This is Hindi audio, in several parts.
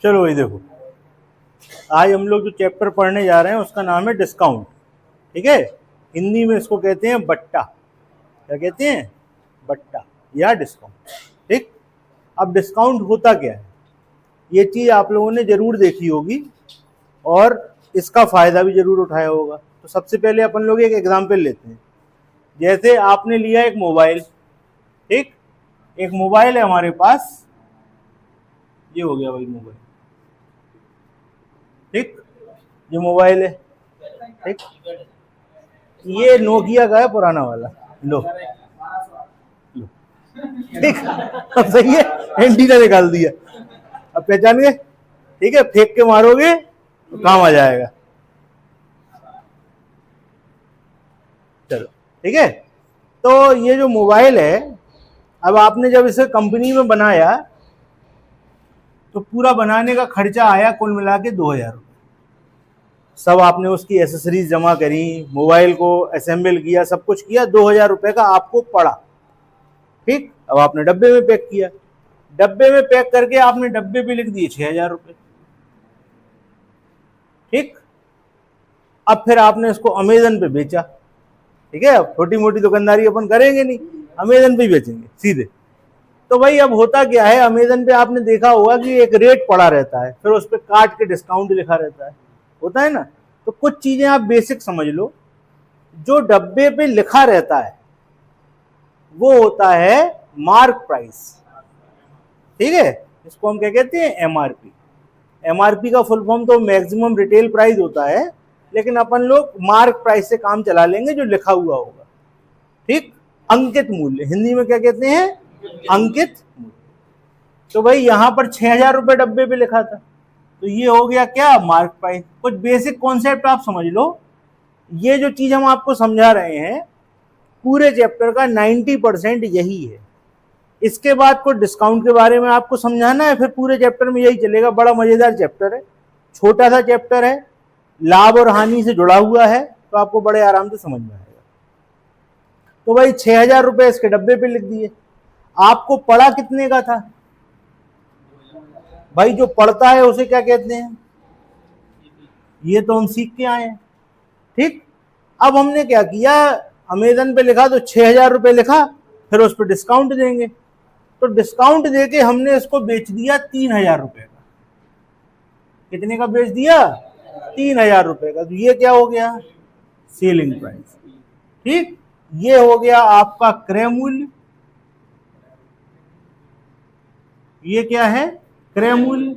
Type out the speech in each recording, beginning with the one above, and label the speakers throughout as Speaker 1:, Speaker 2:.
Speaker 1: चलो ये देखो, आज हम लोग जो चैप्टर पढ़ने जा रहे हैं उसका नाम है डिस्काउंट। ठीक है, हिंदी में इसको कहते हैं बट्टा। क्या कहते हैं? बट्टा या डिस्काउंट। ठीक, अब डिस्काउंट होता क्या है, ये चीज आप लोगों ने जरूर देखी होगी और इसका फायदा भी जरूर उठाया होगा। तो सबसे पहले अपन लोग एक एग्जाम्पल लेते हैं। जैसे आपने लिया एक मोबाइल, ठीक, एक मोबाइल है हमारे पास, ये हो गया भाई मोबाइल, ठीक, ये मोबाइल है, ठीक, ये नोकिया का है पुराना वाला, लो लो, ठीक, अब सही है, एंटीना निकाल दिया, अब पहचान गए? ठीक है, फेंक के मारोगे तो काम आ जाएगा। चलो ठीक है, तो ये जो मोबाइल है, अब आपने जब इसे कंपनी में बनाया तो पूरा बनाने का खर्चा आया कुल मिला के 2000 रुपये। सब आपने उसकी एसेसरीज जमा करी, मोबाइल को असेंबल किया, सब कुछ किया, 2000 रुपये का आपको पड़ा। ठीक, अब आपने डब्बे में पैक किया, डब्बे में पैक करके आपने डब्बे पे लिख दिए 6000 रुपये। ठीक, अब फिर आपने इसको अमेजन पे बेचा। ठीक है, अब छोटी मोटी दुकानदारी अपन करेंगे नहीं, अमेजन पे बेचेंगे सीधे। तो भाई अब होता क्या है, अमेजन पे आपने देखा होगा कि एक रेट पड़ा रहता है, फिर उस पर काट के डिस्काउंट लिखा रहता है, होता है ना। तो कुछ चीजें आप बेसिक समझ लो, जो डब्बे पे लिखा रहता है वो होता है मार्क प्राइस। ठीक है, इसको हम क्या कहते हैं? एमआरपी। एमआरपी का फुल फॉर्म तो मैक्सिमम रिटेल प्राइस होता है, लेकिन अपन लोग मार्क प्राइस से काम चला लेंगे, जो लिखा हुआ होगा। ठीक, अंकित मूल्य, हिंदी में क्या कहते हैं? अंकित मूल्य। तो भाई यहां पर 6000 रुपये डब्बे पे लिखा था, तो ये हो गया क्या? Mark price. कुछ बेसिक कॉन्सेप्ट आप समझ लो, ये जो चीज हम आपको समझा रहे हैं पूरे चैप्टर का 90% यही है। इसके बाद कुछ डिस्काउंट के बारे में आपको समझाना है, फिर पूरे चैप्टर में यही चलेगा। बड़ा मजेदार चैप्टर है, छोटा सा चैप्टर है, लाभ और हानि से जुड़ा हुआ है, तो आपको बड़े आराम से समझ में आएगा। तो भाई 6000 रुपये इसके डब्बे पे लिख दिए, आपको पड़ा कितने का था? भाई जो पड़ता है उसे क्या कहते हैं? ये तो हम सीख के आए हैं। ठीक, अब हमने क्या किया, अमेजन पे लिखा तो 6000 रुपये लिखा, फिर उस पर डिस्काउंट देंगे, तो डिस्काउंट देके हमने इसको बेच दिया 3000 रुपये का। कितने का बेच दिया? 3000 रुपये का। तो ये क्या हो गया? Selling price. ठीक, ये हो गया आपका क्रय मूल्य। ये क्या है? क्रय मूल्य।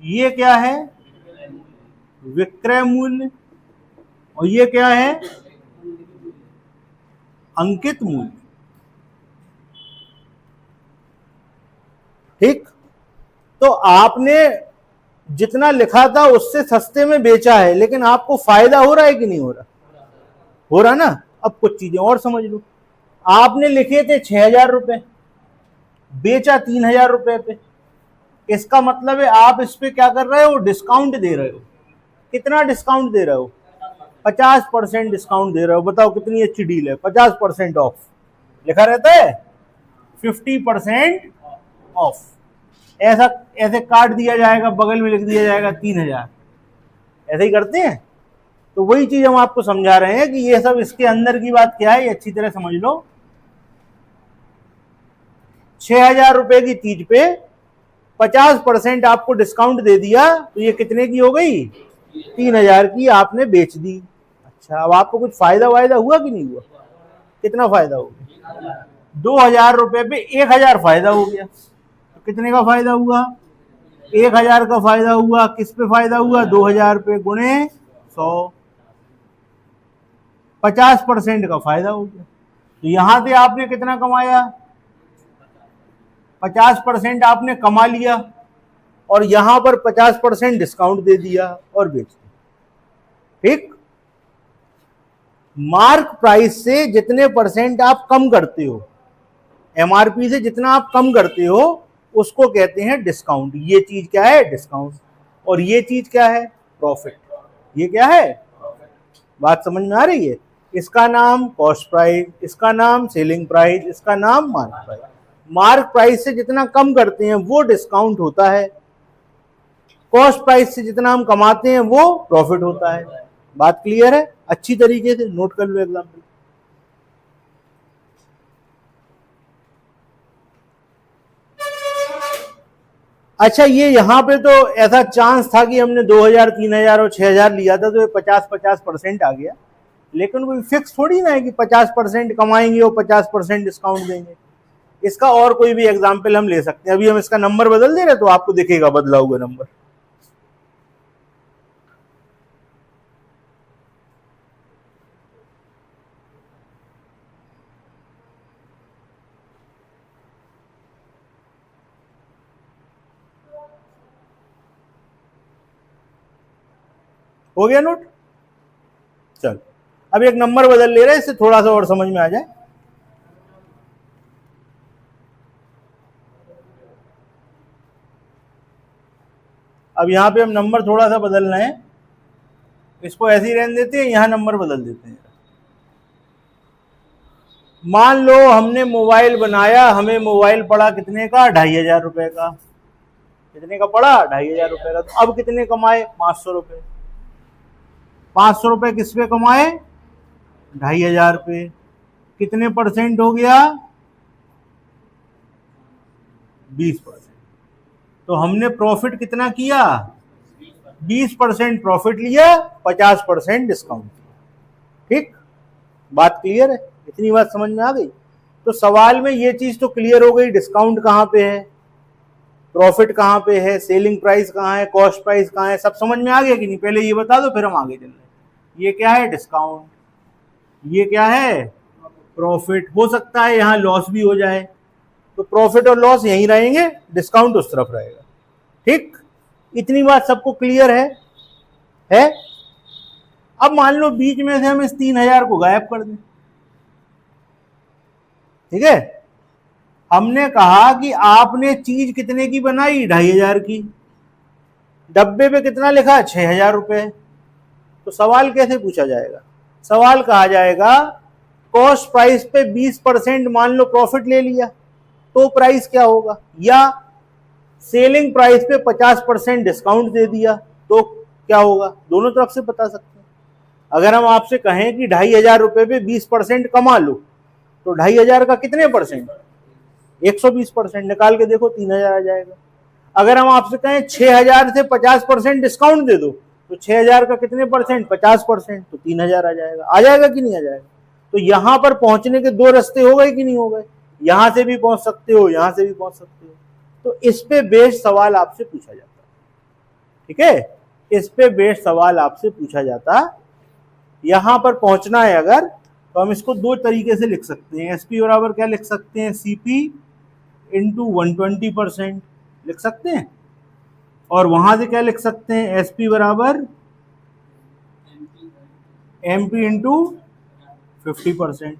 Speaker 1: ये क्या है? विक्रय मूल्य। और ये क्या है? अंकित मूल्य। ठीक, तो आपने जितना लिखा था उससे सस्ते में बेचा है, लेकिन आपको फायदा हो रहा है कि नहीं हो रहा? हो रहा ना। अब कुछ चीजें और समझ लो, आपने लिखे थे 6000 रुपये, बेचा 3000 रुपये पे, इसका मतलब है आप इस पे क्या कर रहे हो? डिस्काउंट दे रहे हो। कितना डिस्काउंट दे रहे हो? 50% डिस्काउंट दे रहे हो। बताओ कितनी अच्छी डील है, 50% ऑफ लिखा रहता है, 50% ऑफ। ऐसा ऐसे काट दिया जाएगा, बगल में लिख दिया जाएगा 3000, ऐसे ही करते हैं। तो वही चीज हम आपको समझा रहे हैं कि ये सब इसके अंदर की बात क्या है, ये अच्छी तरह समझ लो। 6000 रुपए की चीज पे 50% आपको डिस्काउंट दे दिया, तो ये कितने की हो गई? 3000 की आपने बेच दी। अच्छा, अब आपको कुछ फायदा वायदा हुआ कि नहीं हुआ? कितना फायदा हो गया? 2000 रुपए पे 1000 फायदा हो गया। तो कितने का फायदा हुआ? 1000 का फायदा हुआ। किस पे फायदा हुआ? 2000 पे गुणे 100, 50% का फायदा हो गया। तो यहां से आपने कितना कमाया? 50% आपने कमा लिया, और यहां पर 50% डिस्काउंट दे दिया और बेच दिया। ठीक, मार्क प्राइस से जितने परसेंट आप कम करते हो, एमआरपी से जितना आप कम करते हो, उसको कहते हैं डिस्काउंट। ये चीज क्या है? डिस्काउंट। और ये चीज क्या है? प्रॉफिट। ये क्या है? बात समझ में आ रही है? इसका नाम कॉस्ट प्राइस, इसका नाम सेलिंग प्राइस, इसका नाम मार्क प्राइस। मार्क प्राइस से जितना कम करते हैं वो डिस्काउंट होता है। कॉस्ट प्राइस से जितना हम कमाते हैं वो प्रॉफिट होता है। बात क्लियर है? अच्छी तरीके से नोट कर लो एग्जाम्पल। अच्छा, ये यहाँ पे तो ऐसा चांस था कि हमने 2000, 3000 और 6000 लिया था तो ये 50-50% आ गया, लेकिन कोई फिक्स थोड़ी ना है कि 50% कमाएंगे और 50% डिस्काउंट देंगे। इसका और कोई भी एग्जाम्पल हम ले सकते हैं। अभी हम इसका नंबर बदल दे रहे तो आपको दिखेगा बदला हुआ नंबर। हो गया नोट? चल, अब एक नंबर बदल ले रहे हैं, इससे थोड़ा सा और समझ में आ जाए। अब यहां पे हम नंबर थोड़ा सा बदल रहे हैं, इसको ऐसे ही रहने देते हैं, यहां नंबर बदल देते हैं। मान लो हमने मोबाइल बनाया, हमें मोबाइल पड़ा कितने का? 2500 रुपए का। कितने का पड़ा? 2500 रुपए का। तो अब कितने कमाए? 500 रुपए। 500 रुपए किस पे कमाए? 2500 पे। कितने परसेंट हो गया? 20%। तो हमने प्रॉफिट कितना किया? 20% प्रॉफिट लिया, 50% डिस्काउंट किया। ठीक, बात क्लियर है? इतनी बात समझ में आ गई? तो सवाल में ये चीज तो क्लियर हो गई, डिस्काउंट कहां पे है, प्रॉफिट कहां पे है, सेलिंग प्राइस कहां है, कॉस्ट प्राइस कहां है, सब समझ में आ गया कि नहीं? पहले ये बता दो फिर हम आगे चल रहे हैं। ये क्या है? डिस्काउंट। ये क्या है? प्रॉफिट। हो सकता है यहां लॉस भी हो जाए, तो प्रॉफिट और लॉस यहीं रहेंगे, डिस्काउंट उस तरफ रहेगा। ठीक, इतनी बात सबको क्लियर है? अब मान लो बीच में से हम इस 3000 को गायब कर दें। ठीक है, हमने कहा कि आपने चीज कितने की बनाई? 2500 की। डब्बे पे कितना लिखा? 6000 रुपए। तो सवाल कैसे पूछा जाएगा? सवाल कहा जाएगा कॉस्ट प्राइस पे 20% मान लो प्रॉफिट ले लिया तो प्राइस क्या होगा, या सेलिंग प्राइस पे 50% डिस्काउंट दे दिया तो क्या होगा। दोनों तरफ से बता सकते हैं। अगर हम आपसे कहें कि 2500 रुपए पे 20% कमा लो तो 2500 का कितने परसेंट? 120%। निकाल के देखो 3000 आ जाएगा। अगर हम आपसे कहें 6000 से 50% डिस्काउंट दे दो तो 6000 का कितने परसेंट? 50%। तो 3000 आ जाएगा। आ जाएगा कि नहीं आ जाएगा? तो यहां पर पहुंचने के दो रास्ते हो गए कि नहीं हो गए? यहां से भी पहुंच सकते हो, यहां से भी पहुंच सकते हो। तो इस पे बेस्ड सवाल आपसे पूछा जाता है। ठीक है, इस पे बेस्ड सवाल आपसे पूछा जाता। यहां पर पहुंचना है अगर, तो हम इसको दो तरीके से लिख सकते हैं। एसपी बराबर क्या लिख सकते हैं? सीपी इंटू 120% लिख सकते हैं। और वहां से क्या लिख सकते हैं? एसपी बराबर एमपी इंटू 50%।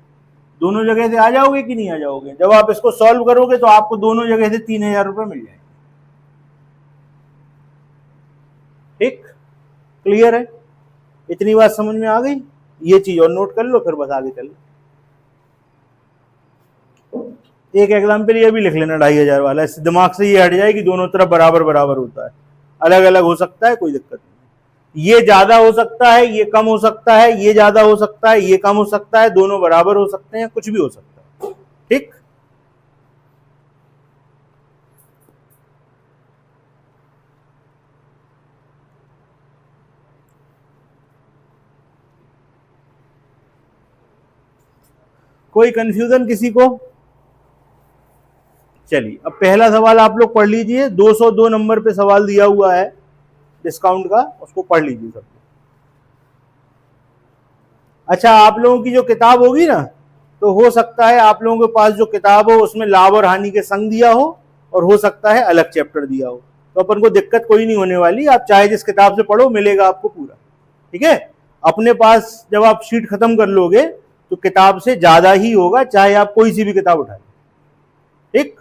Speaker 1: दोनों जगह से आ जाओगे कि नहीं आ जाओगे? जब आप इसको सॉल्व करोगे तो आपको दोनों जगह से 3000 रुपए मिल जाएंगे। ठीक, क्लियर है? इतनी बात समझ में आ गई? ये चीज और नोट कर लो, फिर बस आगे चल। एक एग्जाम्पल ये भी लिख लेना 2500 वाला, इससे दिमाग से ये हट जाए कि दोनों तरफ बराबर बराबर होता है। अलग अलग हो सकता है, कोई दिक्कत नहीं। ये ज्यादा हो सकता है, ये कम हो सकता है, ये ज्यादा हो सकता है, ये कम हो सकता है, दोनों बराबर हो सकते हैं, कुछ भी हो सकता है। ठीक, कोई कंफ्यूजन किसी को? चलिए, अब पहला सवाल आप लोग पढ़ लीजिए। 202 नंबर पे सवाल दिया हुआ है डिस्काउंट का, उसको पढ़ लीजिए सब। अच्छा, आप लोगों की जो किताब होगी ना, तो हो सकता है आप लोगों के पास जो किताब हो उसमें लाभ और हानि के संग दिया हो, और हो सकता है अलग चैप्टर दिया हो। तो अपन को दिक्कत कोई नहीं होने वाली, आप चाहे जिस किताब से पढ़ो मिलेगा आपको पूरा। ठीक है, अपने पास जब आप शीट खत्म कर लोगे तो किताब से ज्यादा ही होगा, चाहे आप कोई सी भी किताब उठाए। ठीक,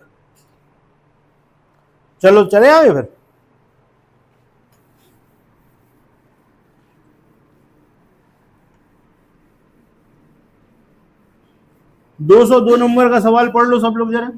Speaker 1: चलो चले आगे फिर। दो 202 नंबर का सवाल पढ़ लो सब लोग जरा।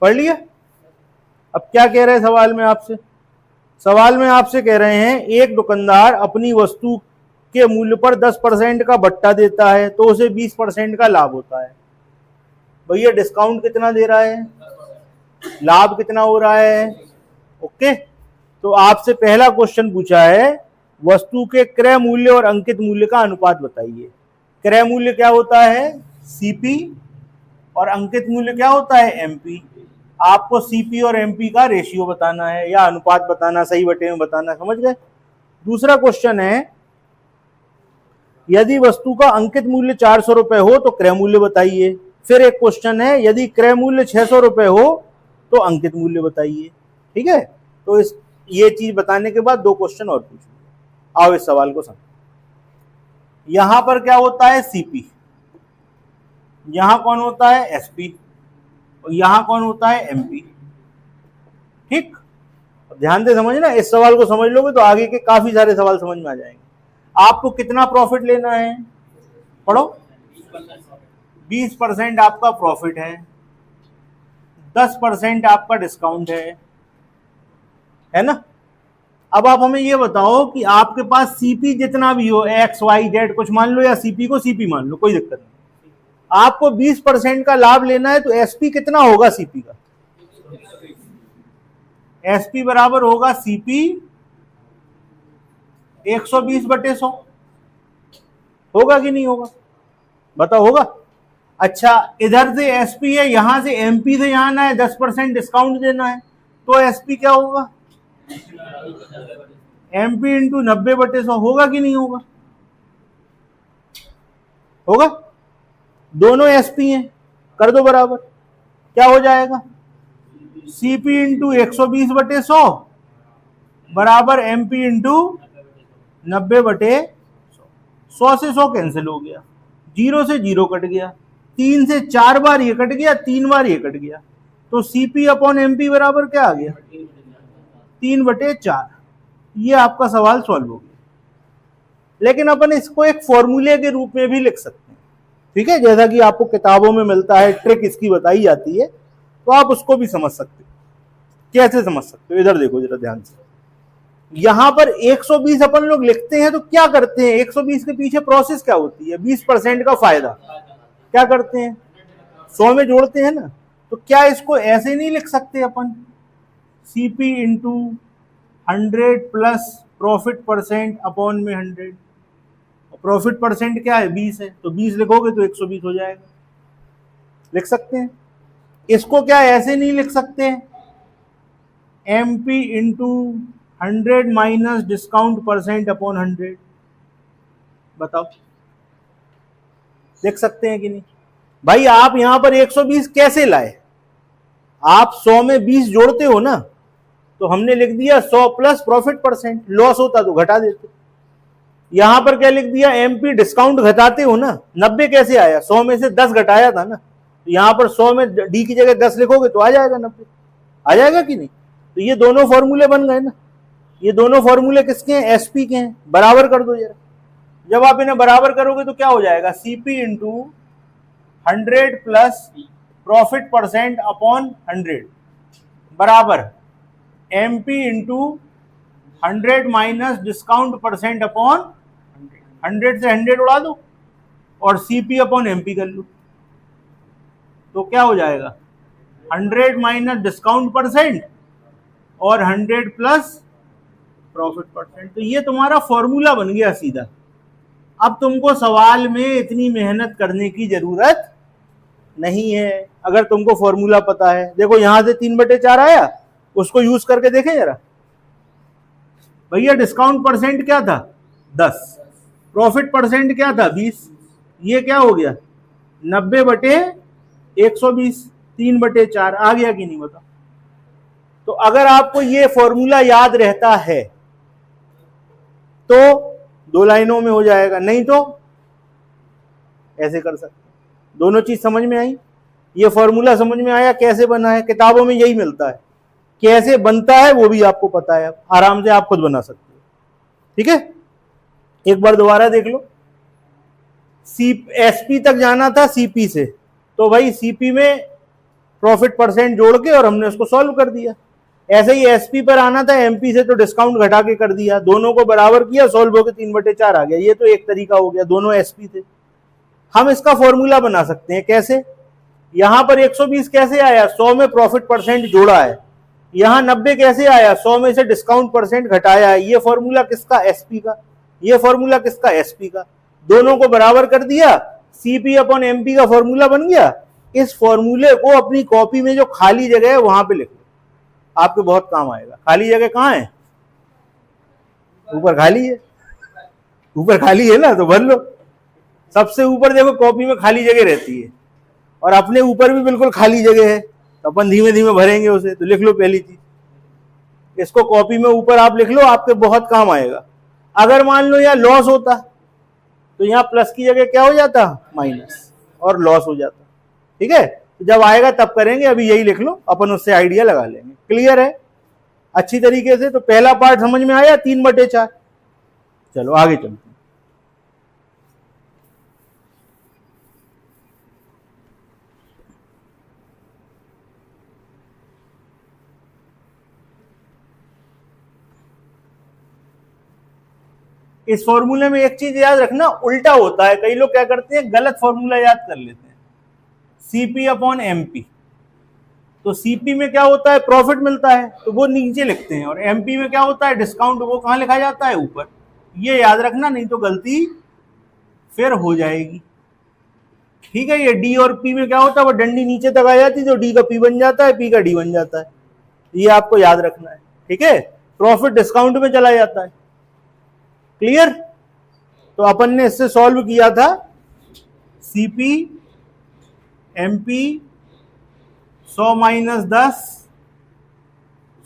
Speaker 1: पढ़ लिया। अब क्या कह रहे हैं सवाल में आपसे? सवाल में आपसे कह रहे हैं एक दुकानदार अपनी वस्तु के मूल्य पर 10% का बट्टा देता है तो उसे 20% का लाभ होता है। भैया डिस्काउंट कितना दे रहा है, लाभ कितना हो रहा है? ओके, तो आपसे पहला क्वेश्चन पूछा है वस्तु के क्रय मूल्य और अंकित मूल्य का अनुपात बताइए। क्रय मूल्य क्या होता है? सीपी, और अंकित मूल्य क्या होता है? एमपी। आपको सीपी और एमपी का रेशियो बताना है या अनुपात बताना, सही बटे में बताना, समझ गए? दूसरा क्वेश्चन है यदि वस्तु का अंकित मूल्य 400 रुपए हो तो क्रय मूल्य बताइए। फिर एक क्वेश्चन है यदि क्रय मूल्य 600 रुपए हो तो अंकित मूल्य बताइए। ठीक है, तो ये चीज बताने के बाद 2 क्वेश्चन और पूछूंगा। आओ इस सवाल को समझो। यहां पर क्या होता है? सीपी, यहां कौन होता है? एसपी, और यहां कौन होता है? एमपी। ठीक, ध्यान से समझना, इस सवाल को समझ लोगे तो आगे के काफी सारे सवाल समझ में आ जाएंगे। आपको कितना प्रॉफिट लेना है? पढ़ो। 20% आपका प्रॉफिट है, 10% आपका डिस्काउंट है ना? अब आप हमें ये बताओ कि आपके पास सीपी जितना भी हो, एक्स वाई जेड कुछ मान लो, या सीपी को सीपी मान लो, कोई दिक्कत नहीं। आपको 20% का लाभ लेना है तो एसपी कितना होगा सीपी का? एसपी बराबर होगा सीपी 120/100। होगा कि नहीं होगा? बताओ, होगा? अच्छा, इधर से एसपी है, यहां से एमपी से यहां आना है, 10% डिस्काउंट देना है, तो एसपी क्या होगा? MP into 90/100। होगा कि नहीं होगा? होगा। दोनों एसपी हैं, कर दो बराबर, क्या हो जाएगा? सीपी इंटू 120/100 बराबर एमपी इंटू 90/100। 100 से 100 कैंसिल हो गया, 0 से 0 कट गया, 3 से 4 बार ये कट गया, 3 बार ये कट गया, तो सीपी अपॉन एमपी बराबर क्या आ गया? 3/4। ये आपका सवाल सॉल्व हो गया। लेकिन अपन इसको एक फॉर्मूले के रूप में भी लिख सकते हैं। ठीक है, जैसा कि आपको किताबों में मिलता है, ट्रिक इसकी बताई जाती है, तो आप उसको भी समझ सकते हो। कैसे समझ सकते हो? इधर देखो जरा ध्यान से। यहां पर 120 अपन लोग लिखते हैं तो क्या करते हैं? 120 के पीछे प्रोसेस क्या होती है? 20% का फायदा क्या करते हैं? 100 में जोड़ते हैं ना। तो क्या इसको ऐसे नहीं लिख सकते अपन? CP into 100 plus profit percent upon में 100। प्रॉफिट परसेंट क्या है? 20 है, तो 20 लिखोगे तो 120 हो जाएगा। लिख सकते हैं। इसको क्या ऐसे नहीं लिख सकते? MP into 100 minus discount percent upon 100। बताओ, लिख सकते हैं कि नहीं? भाई आप यहां पर 120 कैसे लाए? आप 100 में 20 जोड़ते हो ना, तो हमने लिख दिया 100 प्लस प्रॉफिट परसेंट। लॉस होता तो घटा देते। यहां पर क्या लिख दिया? एमपी डिस्काउंट घटाते हो ना, 90 कैसे आया? 100 में से 10 घटाया था ना, तो यहां पर 100 में डी की जगह 10 लिखोगे तो आ जाएगा 90। आ जाएगा कि नहीं? तो ये दोनों फॉर्मूले बन गए ना। ये दोनों फॉर्मूले किसके हैं? एसपी के हैं। बराबर कर दो जरा। जब आप इन्हें बराबर करोगे तो क्या हो जाएगा? CP into 100 plus profit percent upon 100 बराबर MP into 100 minus discount percent upon 100 से 100 उड़ा दो और सीपी अपॉन एमपी कर लो, तो क्या हो जाएगा? 100 माइनस डिस्काउंट परसेंट और 100 प्लस प्रॉफिट परसेंट। तो ये तुम्हारा फॉर्मूला बन गया सीधा। अब तुमको सवाल में इतनी मेहनत करने की जरूरत नहीं है अगर तुमको फॉर्मूला पता है। देखो यहां से 3/4 आया, उसको यूज करके देखें जरा। भैया डिस्काउंट परसेंट क्या था? 10। प्रॉफिट परसेंट क्या था? 20। ये क्या हो गया? 90/120। 3/4 आ गया कि नहीं? बताओ। तो अगर आपको ये फॉर्मूला याद रहता है तो 2 लाइनों में हो जाएगा, नहीं तो ऐसे कर सकते। दोनों चीज समझ में आई? ये फॉर्मूला समझ में आया कैसे बना है? किताबों में यही मिलता है। कैसे बनता है वो भी आपको पता है, आराम से आप खुद बना सकते हो। ठीक है, एक बार दोबारा देख लो। एसपी तक जाना था सीपी से, तो भाई सीपी में प्रॉफिट परसेंट जोड़ के और हमने उसको सॉल्व कर दिया। ऐसे ही एसपी पर आना था, एमपी से तो डिस्काउंट घटा के कर दिया, दोनों को बराबर किया, सॉल्व होकर 3/4 आ गया। ये तो एक तरीका हो गया, दोनों एसपी थे। हम इसका फॉर्मूला बना सकते हैं कैसे, यहां पर 120 कैसे आया, 100 में प्रॉफिट परसेंट जोड़ा है, यहां 90 कैसे आया, 100 में से डिस्काउंट परसेंट घटाया है। ये फॉर्मूला किसका, एसपी का, ये फॉर्मूला किसका, एसपी का। दोनों को बराबर कर दिया, सीपी अपॉन एमपी का फॉर्मूला बन गया। इस फॉर्मूले को अपनी कॉपी में जो खाली जगह है वहां पे लिख लो, आपके बहुत काम आएगा। खाली जगह कहां है, ऊपर खाली है, ऊपर खाली है ना, तो भर लो। सबसे ऊपर देखो कॉपी में खाली जगह रहती है, और अपने ऊपर भी बिल्कुल खाली जगह है, तो अपन धीमे धीमे भरेंगे उसे। तो लिख लो पहली चीज, इसको कॉपी में ऊपर आप लिख लो, आपके बहुत काम आएगा। अगर मान लो यहाँ लॉस होता तो यहाँ प्लस की जगह क्या हो जाता, माइनस, और लॉस हो जाता। ठीक है, तो जब आएगा तब करेंगे, अभी यही लिख लो, अपन उससे आइडिया लगा लेंगे। क्लियर है अच्छी तरीके से। तो पहला पार्ट समझ में आया, 3/4। चलो आगे चलते हैं। इस फॉर्मूले में एक चीज याद रखना, उल्टा होता है। कई लोग क्या करते हैं, गलत फॉर्मूला याद कर लेते हैं, सीपी अपॉन एमपी। तो सीपी में क्या होता है, प्रॉफिट मिलता है, तो वो नीचे लिखते हैं, और एमपी में क्या होता है, डिस्काउंट, वो कहां लिखा जाता है, ऊपर। ये याद रखना, नहीं तो गलती फिर हो जाएगी। ठीक है, ये डी और पी में क्या होता है, वो डंडी नीचे तक आ जाती है, तो डी का पी बन जाता है, पी का डी बन जाता है। ये आपको याद रखना है। ठीक है, प्रॉफिट डिस्काउंट में चला जाता है। क्लियर। तो अपन ने इससे सॉल्व किया था, सीपी एमपी 100 माइनस 10,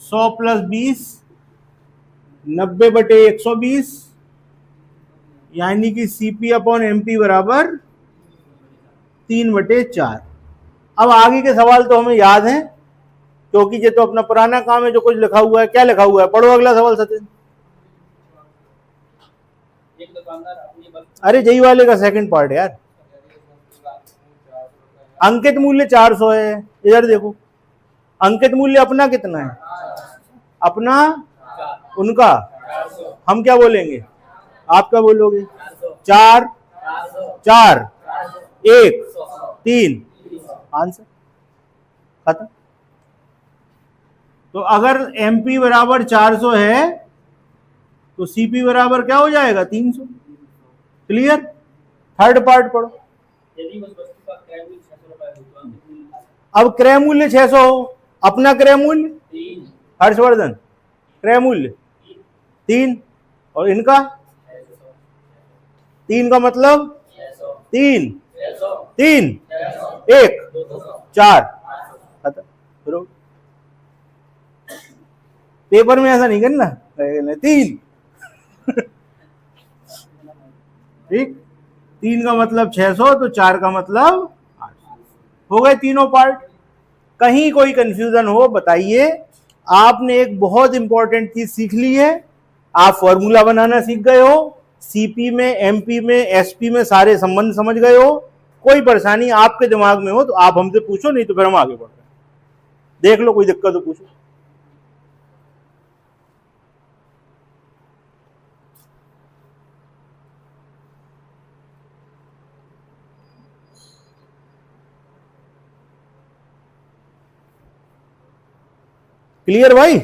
Speaker 1: 100 प्लस 20, 90/120, यानी कि सीपी अपॉन एमपी बराबर 3/4। अब आगे के सवाल तो हमें याद हैं, क्योंकि ये तो अपना पुराना काम है, जो कुछ लिखा हुआ है। क्या लिखा हुआ है, पढ़ो अगला सवाल सचिन। अरे जई वाले का सेकंड पार्ट यार, अंकित मूल्य 400 है। इधर देखो, अंकित मूल्य अपना कितना है, अपना, उनका, हम क्या बोलेंगे, आप क्या बोलोगे, 4, 4, 1, 3, आंसर खत्म। तो अगर एमपी बराबर 400 है तो सीपी बराबर क्या हो जाएगा, 300। क्लियर। थर्ड पार्ट पढ़ो। अब क्रय मूल्य 600 हो, अपना क्रय मूल्य, हर्षवर्धन क्रय मूल्य 3, और इनका 3 का मतलब 3, 3, 1, 4, खत्म। पेपर में ऐसा नहीं करना, 3 ठीक, 3 का मतलब 600, तो 4 का मतलब 800। हो गए तीनों पार्ट। कहीं कोई कंफ्यूजन हो बताइए। आपने एक बहुत इंपॉर्टेंट चीज सीख ली है, आप फॉर्मूला बनाना सीख गए हो, सीपी में, एमपी में, एसपी में सारे संबंध समझ गए हो। कोई परेशानी आपके दिमाग में हो तो आप हमसे पूछो, नहीं तो फिर हम आगे बढ़ रहे हैं। देख लो, कोई दिक्कत हो पूछो। क्लियर भाई,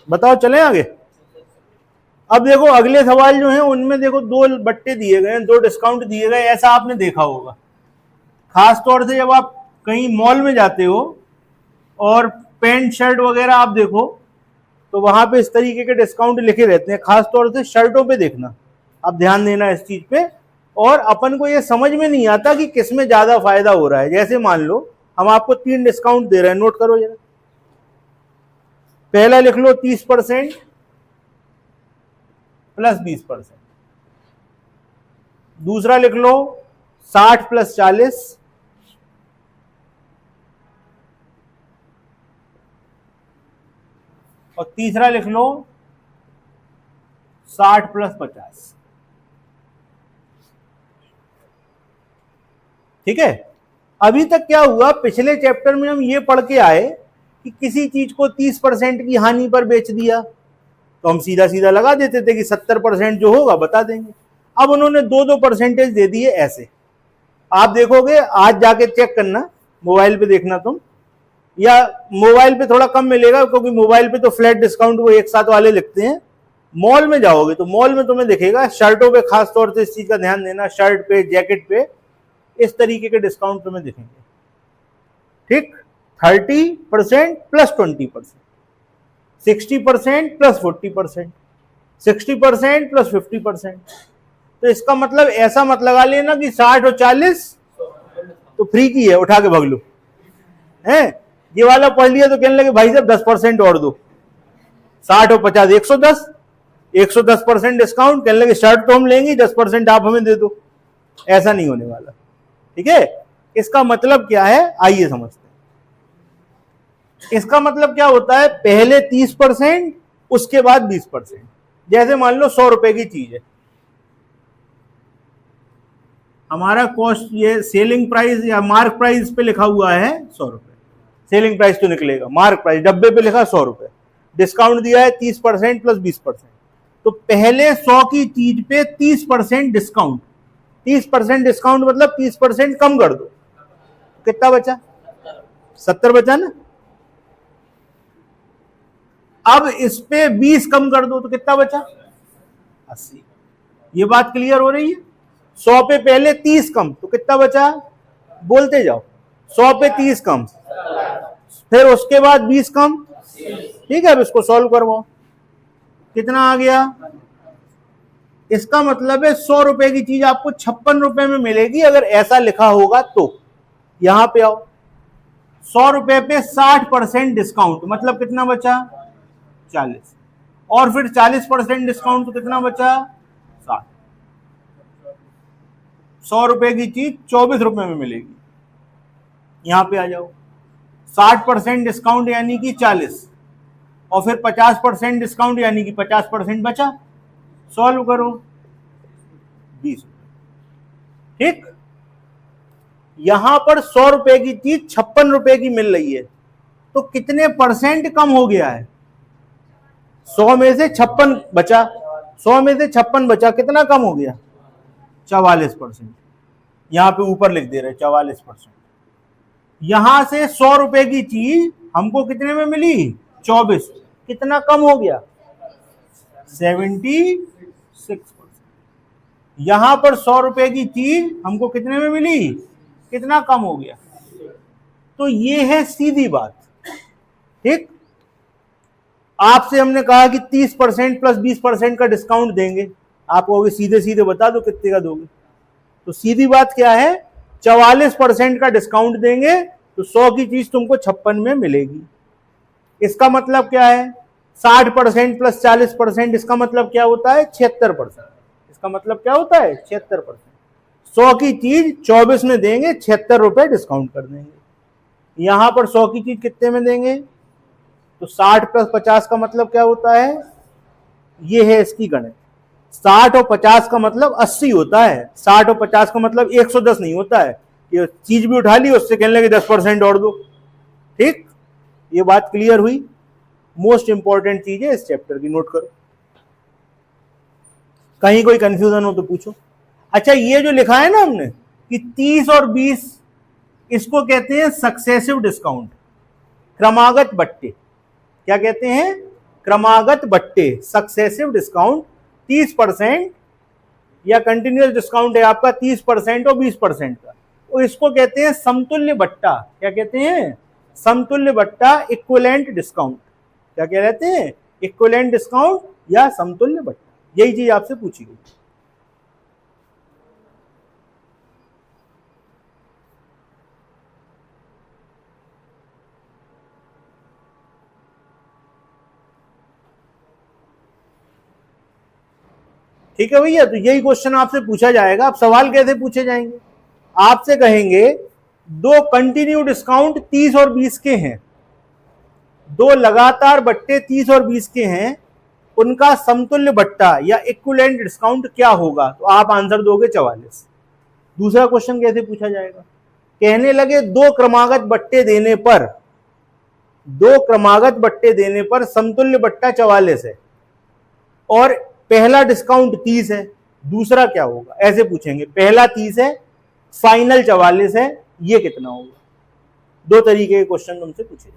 Speaker 1: बताओ चलें आगे। अब देखो अगले सवाल जो हैं उनमें देखो 2 बट्टे दिए गए हैं, 2 डिस्काउंट दिए गए। ऐसा आपने देखा होगा, खास तौर से जब आप कहीं मॉल में जाते हो और पैंट शर्ट वगैरह आप देखो, तो वहां पे इस तरीके के डिस्काउंट लिखे रहते हैं। खास तौर से शर्टों पे देखना, आप ध्यान देना इस चीज पे। और अपन को ये समझ में नहीं आता कि किसमें ज्यादा फायदा हो रहा है। जैसे मान लो हम आपको 3 डिस्काउंट दे रहे हैं, नोट करो जरा। पहला लिख लो 30% प्लस 20%। दूसरा लिख लो 60 प्लस 40। और तीसरा लिख लो 60 प्लस 50। ठीक है, अभी तक क्या हुआ, पिछले चैप्टर में हम ये पढ़ के आए कि किसी चीज को 30% की हानि पर बेच दिया तो हम सीधा सीधा लगा देते थे कि 70% जो होगा बता देंगे। अब उन्होंने 2-2% दे दिए ऐसे। आप देखोगे, आज जाके चेक करना, मोबाइल पे देखना तुम, या मोबाइल पे थोड़ा कम मिलेगा क्योंकि मोबाइल पे तो फ्लैट डिस्काउंट वो एक साथ वाले लिखते हैं। मॉल में जाओगे तो मॉल में तुम्हें दिखेगा, शर्टों पे खास तौर से इस चीज का ध्यान देना, शर्ट पे, जैकेट पे इस तरीके के डिस्काउंट तुम्हें दिखेंगे। ठीक, 30% प्लस 20%, 60% प्लस 40%, 60% प्लस 50%। तो इसका मतलब ऐसा मत लगा लेना कि 60 और 40 तो फ्री की है, उठा के भाग लो है। ये वाला पढ़ लिया तो कहने लगे भाई साहब 10% और दो, 60 और 50 110, 110% डिस्काउंट, कहने लगे शर्ट तो हम लेंगे, 10% आप हमें दे दो। ऐसा नहीं होने वाला, ठीक है। इसका मतलब क्या है, आइए समझते हैं। इसका मतलब क्या होता है, पहले 30%, उसके बाद 20%। जैसे मान लो 100 रुपए की चीज है, हमारा कॉस्ट ये सेलिंग प्राइस या मार्क प्राइस पे लिखा हुआ है 100 रुपए, सेलिंग प्राइस तो निकलेगा, मार्क प्राइस डब्बे पे लिखा 100 रुपए, डिस्काउंट दिया है 30% प्लस 20%। तो पहले 100 की चीज पे 30% डिस्काउंट, 30% डिस्काउंट मतलब 30% कम कर दो, कितना बचा, 70 बचा ना। अब इस पे 20 कम कर दो तो कितना बचा, 80। ये बात क्लियर हो रही है। 100 पे पहले 30 कम तो कितना बचा, बोलते जाओ, 100 पे 30 कम, फिर उसके बाद 20 कम, ठीक है। अब इसको सॉल्व करवाओ, कितना आ गया। इसका मतलब है 100 रुपए की चीज आपको 56 रुपए में मिलेगी अगर ऐसा लिखा होगा तो। यहां पे आओ, 100 रुपए पे 60% डिस्काउंट मतलब कितना बचा, 40, और फिर 40% डिस्काउंट तो कितना बचा, 60। 100 रुपए की चीज 24 रुपए में मिलेगी। यहां पे आ जाओ, 60% डिस्काउंट यानी कि 40, और फिर 50% डिस्काउंट यानी कि 50% बचा, सॉल्व करो, 20। ठीक, यहां पर 100 रुपए की चीज 56 रुपए की मिल रही है तो कितने परसेंट कम हो गया है, 100 में से 56 बचा, 100 में से 56 बचा, कितना कम हो गया, 44%। यहां पे ऊपर लिख दे रहे 44%। यहां से 100 रुपए की चीज हमको कितने में मिली, 24, कितना कम हो गया, 76%। यहां पर 100 रुपए की चीज हमको कितने में मिली, कितना कम हो गया। तो ये है सीधी बात। ठीक, आपसे हमने कहा कि 30% प्लस 20% का डिस्काउंट देंगे, आप कहोगे सीधे सीधे बता दो कितने का दोगे, तो सीधी बात क्या है, 44% का डिस्काउंट देंगे तो 100 की चीज तुमको 56 में मिलेगी। इसका मतलब क्या है, 60% प्लस 40%, इसका मतलब क्या होता है, 76%। इसका मतलब क्या होता है, 76%। 100 की चीज 24 में देंगे, 76 रुपए डिस्काउंट कर देंगे। यहां पर 100 की चीज कितने में देंगे, तो 60 प्लस 50 का मतलब क्या होता है, ये है इसकी गणित। 60 और 50 का मतलब 80 होता है, 60 और 50 का मतलब 110 नहीं होता है। ये चीज भी उठा ली, उससे कहने लगे 10% और दो। ठीक, ये बात क्लियर हुई। मोस्ट इंपॉर्टेंट चीज है इस चैप्टर की, नोट करो, कहीं कोई कंफ्यूजन हो तो पूछो। अच्छा, ये जो लिखा है ना हमने कि 30 और 20, इसको कहते हैं सक्सेसिव डिस्काउंट, क्रमागत बट्टे। क्या कहते हैं, क्रमागत बट्टे, सक्सेसिव डिस्काउंट। 30% या कंटिन्यूअस डिस्काउंट है आपका 30% और 20% का, तो इसको कहते हैं समतुल्य बट्टा। क्या कहते हैं, समतुल्य बट्टा, इक्विवेलेंट डिस्काउंट। क्या कहते हैं, इक्विवेलेंट डिस्काउंट या समतुल्य बट्टा। यही चीज आपसे पूछी गई। ठीक है भैया, तो यही क्वेश्चन आपसे पूछा जाएगा। अब सवाल कैसे पूछे जाएंगे, आपसे कहेंगे दो कंटिन्यू डिस्काउंट 30 और 20 के हैं, दो लगातार बट्टे 30 और 20 के हैं, उनका समतुल्य बट्टा या इक्विवेलेंट डिस्काउंट क्या होगा, तो आप आंसर दोगे 44। दूसरा क्वेश्चन कैसे पूछा जाएगा, कहने लगे दो क्रमागत बट्टे देने पर समतुल्य बट्टा 44 है और पहला डिस्काउंट 30 है, दूसरा क्या होगा? ऐसे पूछेंगे, पहला 30 है, फाइनल 44 है, ये कितना होगा? दो तरीके के क्वेश्चन तुमसे पूछे।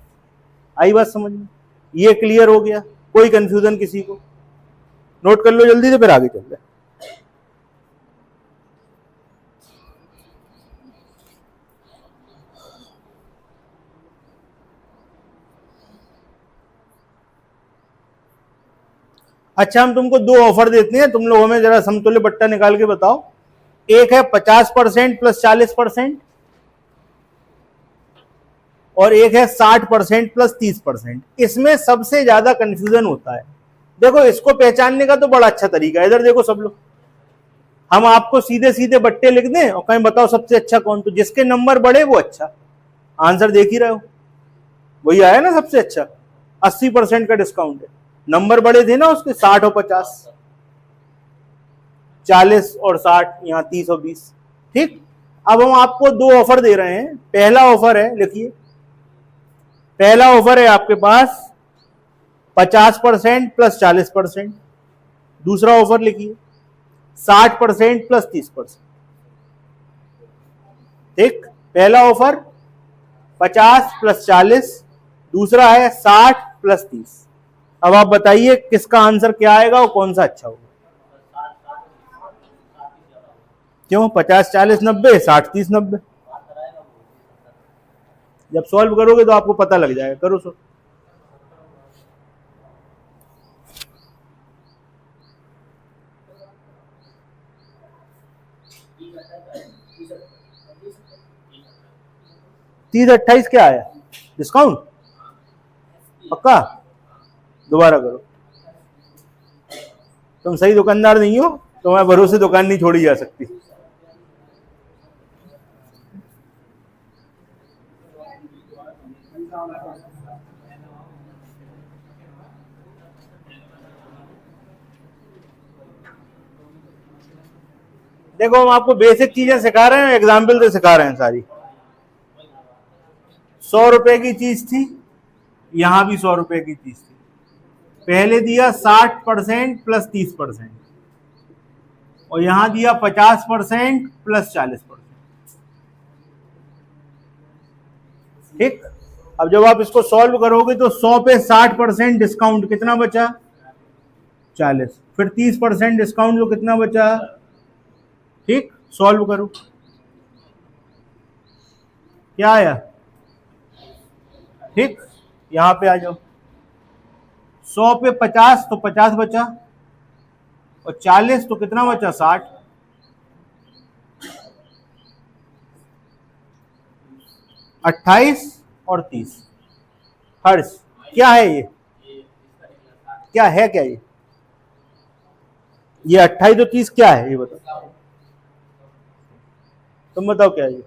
Speaker 1: आई बात समझ में? ये क्लियर हो गया? कोई कंफ्यूजन किसी को? नोट कर लो जल्दी से, फिर आगे चलते हैं। अच्छा, हम तुमको दो ऑफर देते हैं, तुम लोग हमें जरा समतुल्य बट्टा निकाल के बताओ। एक है 50% प्लस 40% और एक है 60% प्लस 30%। इसमें सबसे ज्यादा कंफ्यूजन होता है। देखो, इसको पहचानने का तो बड़ा अच्छा तरीका है। इधर देखो सब लोग, हम आपको सीधे सीधे बट्टे लिख दें और कहीं बताओ सबसे अच्छा कौन, तो जिसके नंबर बढ़े वो अच्छा। आंसर देख ही रहे हो, वही आया ना सबसे अच्छा। 80% का डिस्काउंट है, नंबर बड़े थे ना उसके, 60 और 50, 40 और 60, यहाँ 30 और 20। ठीक, अब हम आपको दो ऑफर दे रहे हैं। पहला ऑफर है, लिखिए, पहला ऑफर है आपके पास 50% प्लस 40%। दूसरा ऑफर लिखिए 60% प्लस 30%। ठीक, पहला ऑफर 50 प्लस 40, दूसरा है 60 प्लस 30। अब आप बताइए किसका आंसर क्या आएगा और कौन सा अच्छा होगा? क्यों? 50 40 90, 60 30 90। जब सॉल्व करोगे तो आपको पता लग जाएगा। करो सो। तीस 28 क्या आया? डिस्काउंट पक्का? दोबारा करो। तुम सही दुकानदार नहीं हो, तुम्हारे भरोसे दुकान नहीं छोड़ी जा सकती। देखो, हम आपको बेसिक चीजें सिखा रहे हैं, एग्जाम्पल से सिखा रहे हैं सारी। 100 रुपए की चीज थी, यहां भी 100 रुपए की चीज थी। पहले दिया 60% प्लस 30% और यहां दिया 50% प्लस 40%। ठीक, अब जब आप इसको सॉल्व करोगे तो 100 पे 60% डिस्काउंट, कितना बचा? 40। फिर 30% डिस्काउंट लो, कितना बचा? ठीक, सॉल्व करो, क्या आया? ठीक, यहां पे आ जाओ। 100 पे 50 तो 50 बचा और 40 तो कितना बचा? 60। 28 और 30। हर्ष, क्या है ये? क्या है? क्या ये 28 और 30 क्या है? ये बताओ, तुम बताओ क्या है ये?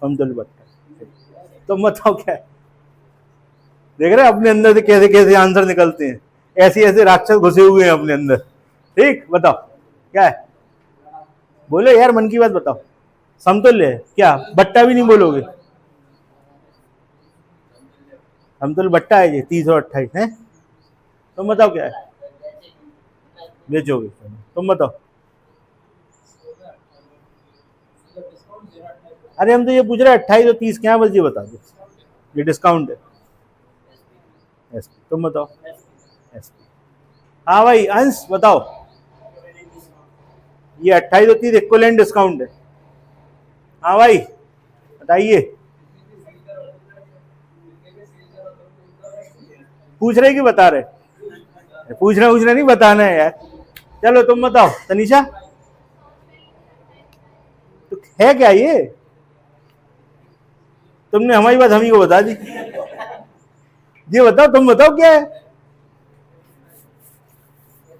Speaker 1: समतुल्य बट्टा। तुम बताओ क्या है? देख रहे अपने अंदर से कैसे कैसे आंसर निकलते हैं। ऐसे ऐसे राक्षस घुसे हुए हैं अपने अंदर। ठीक, बताओ क्या है? बोलो यार, मन की बात बताओ। समतुल्य है क्या? बट्टा भी नहीं बोलोगे? समतुल्य बट्टा है ये, 30 और 28 है। तुम बताओ क्या है? बेचोगे? तुम बताओ। अरे हम तो ये पूछ रहे 28 और 30 क्या बस, ये बता दो। ये डिस्काउंट है। एसपी, तुम बताओ। एसपी, हाँ भाई अंश बताओ। ये 28 और 30 इक्विवेलेंट डिस्काउंट है। हाँ भाई बताइए। पूछ रहे कि बता रहे? पूछना नहीं, बताना है यार। चलो तुम बताओ। तनीषा, तो है क्या ये? तुमने हमारी बात हम ही को बता दी। ये बताओ, तुम बताओ क्या है?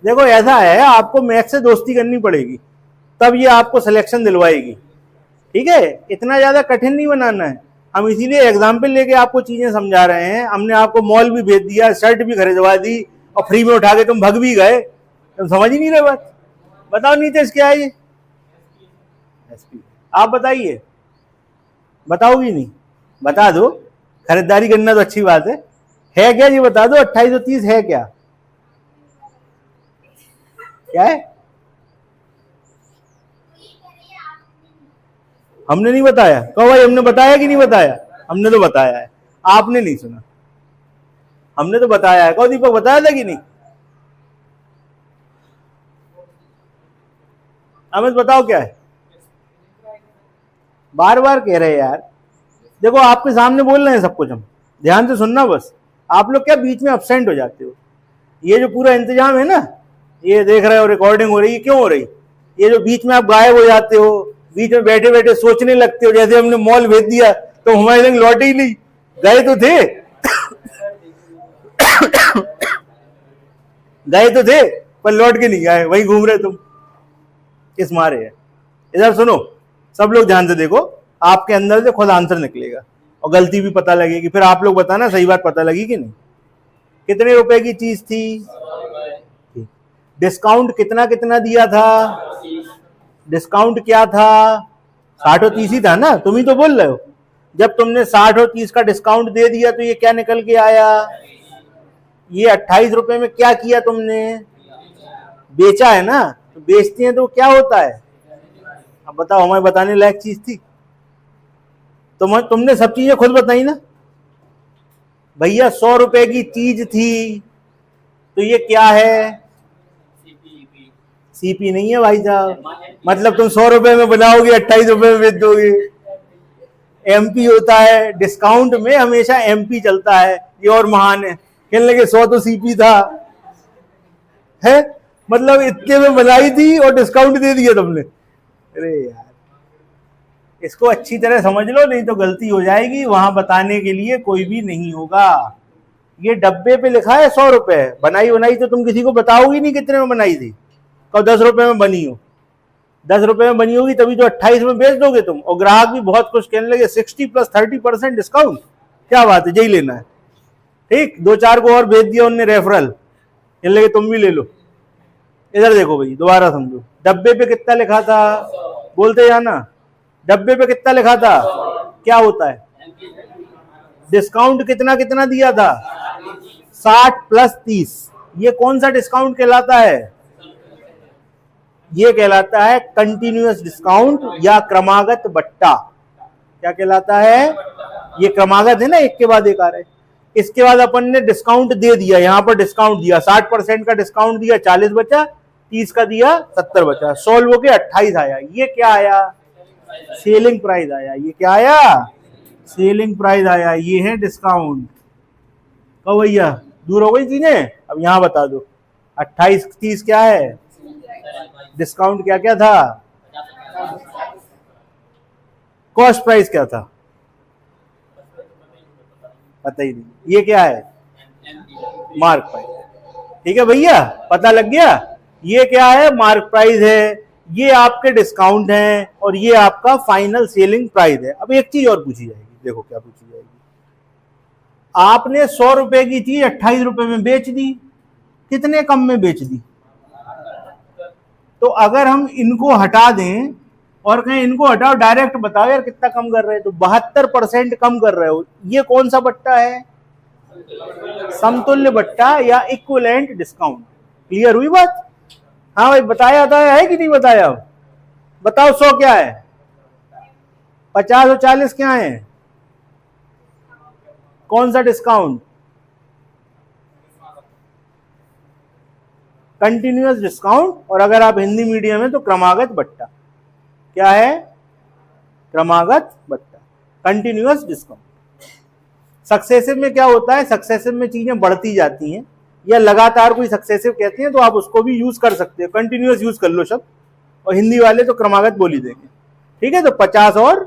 Speaker 1: देखो ऐसा है, आपको मैथ्स से दोस्ती करनी पड़ेगी, तब ये आपको सिलेक्शन दिलवाएगी। ठीक है, इतना ज्यादा कठिन नहीं बनाना है। हम इसीलिए एग्जाम्पल लेके आपको चीजें समझा रहे हैं। हमने आपको मॉल भी भेज दिया, शर्ट भी खरीदवा दी और फ्री में उठा के तुम भग भी गए। तुम समझ ही नहीं रहे बात। बताओ नीतीश, क्या है ये? एसपी। आप बताइए, बताओगी नहीं? बता दो, खरीदारी करना तो अच्छी बात है क्या? ये बता दो 2830 है क्या? क्या है? हमने नहीं बताया? कहो भाई, हमने बताया कि नहीं बताया? हमने तो बताया है, आपने नहीं सुना। हमने तो बताया है। कहो दीपक, बताया था कि नहीं? अमित बताओ क्या है? बार बार कह रहे हैं यार। देखो, आपके सामने बोल रहे हैं सब कुछ, हम ध्यान से सुनना बस। आप लोग क्या बीच में अब्सेंट हो जाते हो? ये जो पूरा इंतजाम है ना, ये देख रहे हो रिकॉर्डिंग हो रही है, क्यों हो रही? ये जो बीच में आप गायब हो जाते हो, बीच में बैठे बैठे सोचने लगते हो, जैसे हमने मॉल भेज दिया तो हमारे संग लौटे ही नहीं। गए तो थे गए तो थे पर लौट के नहीं आए, वहीं घूम रहे तुम, किस मारे है? इधर सुनो, सब लोग ध्यान से देखो, आपके अंदर से खुद आंसर निकलेगा और गलती भी पता लगेगी। फिर आप लोग बताना सही बात पता लगी कि नहीं। कितने रुपए की चीज थी? डिस्काउंट कितना कितना दिया था? डिस्काउंट क्या था? 60 और 30 ही था ना, तुम ही तो बोल रहे हो। जब तुमने 60 और 30 का डिस्काउंट दे दिया तो ये क्या निकल के आया? ये 28 रुपए में क्या किया तुमने? बेचा है ना। तो बेचते हैं तो क्या होता है? अब बताओ, हमें बताने लायक चीज थी? तुमने सब चीजें खुद बताई ना भैया। 100 रुपए की चीज थी तो ये क्या है? सीपी नहीं है भाई साहब। मतलब तुम 100 रुपए में बनाओगे, 28 रुपए में बेच दोगे। एमपी होता है डिस्काउंट में, हमेशा एमपी चलता है। ये और महान है, कहने लगे 100 तो सीपी था है, मतलब इतने में बनाई थी और डिस्काउंट दे दिया तुमने। अरे यार, इसको अच्छी तरह समझ लो, नहीं तो गलती हो जाएगी। वहां बताने के लिए कोई भी नहीं होगा। ये डब्बे पे लिखा है 100 रुपए, बनाई बनाई तो तुम किसी को बताओगी नहीं कितने में बनाई थी। कहो 10 रुपए में बनी हो, 10 रुपए में बनी होगी तभी तो 28 में बेच दोगे तुम। और ग्राहक भी बहुत कुछ कहने लगे, 60 + 30% डिस्काउंट, क्या बात है, यही लेना है। ठीक, 2-4 को और भेज दिया उनने रेफरल, कहने लगे तुम भी ले लो। इधर देखो भाई, दोबारा समझो, डब्बे पे कितना लिखा था? बोलते जाना, डब्बे पे कितना लिखा था? क्या होता है? डिस्काउंट कितना कितना दिया था? 60 + 30। ये कौन सा डिस्काउंट कहलाता है? ये कहलाता है कंटिन्यूअस डिस्काउंट या क्रमागत बट्टा। क्या कहलाता है? ये क्रमागत है ना, एक के बाद एक आ रहा है। इसके बाद अपन ने डिस्काउंट दे दिया, यहां पर डिस्काउंट दिया, 60% का डिस्काउंट दिया, 40 बचा, 30 का दिया, 70 बचा, सॉल्व होके 28 आया। ये क्या आया? सेलिंग प्राइस आया। ये क्या आया? सेलिंग प्राइस आया। ये है डिस्काउंट। कहो भैया, दूर हो गई चीजें? अब यहां बता दो, 28 30 क्या है? डिस्काउंट क्या क्या था? कॉस्ट प्राइस क्या था? पता ही नहीं। ये क्या है? Mark price. ठीक है भैया, पता लग गया। ये क्या है? मार्क प्राइस है। ये आपके डिस्काउंट है और ये आपका फाइनल सेलिंग प्राइस है। अब एक चीज और पूछी जाएगी, देखो क्या पूछी जाएगी। आपने 100 रुपए की चीज 28 रुपए में बेच दी, कितने कम में बेच दी? तो अगर हम इनको हटा दें और कहें इनको हटाओ, डायरेक्ट बताओ यार कितना कम कर रहे हैं, तो 72% कम कर रहे हो। ये कौन सा बट्टा है? समतुल्य बट्टा या इक्विवेलेंट डिस्काउंट। क्लियर हुई बात? हाँ भाई, बताया था है कि नहीं बताया? बताओ 100 क्या है? 50 और 40 क्या है? कौन सा डिस्काउंट? Continuous discount. और अगर आप हिंदी मीडियम है तो क्रमागत बट्टा। क्या है? क्रमागत बट्टा, कंटिन्यूअस डिस्काउंट। सक्सेसिव में क्या होता है? सक्सेसिव में चीजें बढ़ती जाती हैं, या लगातार कोई सक्सेसिव कहते हैं, तो आप उसको भी यूज कर सकते हो। कंटिन्यूअस यूज कर लो शब्द, और हिंदी वाले तो क्रमागत बोल ही देंगे। ठीक है, तो 50 और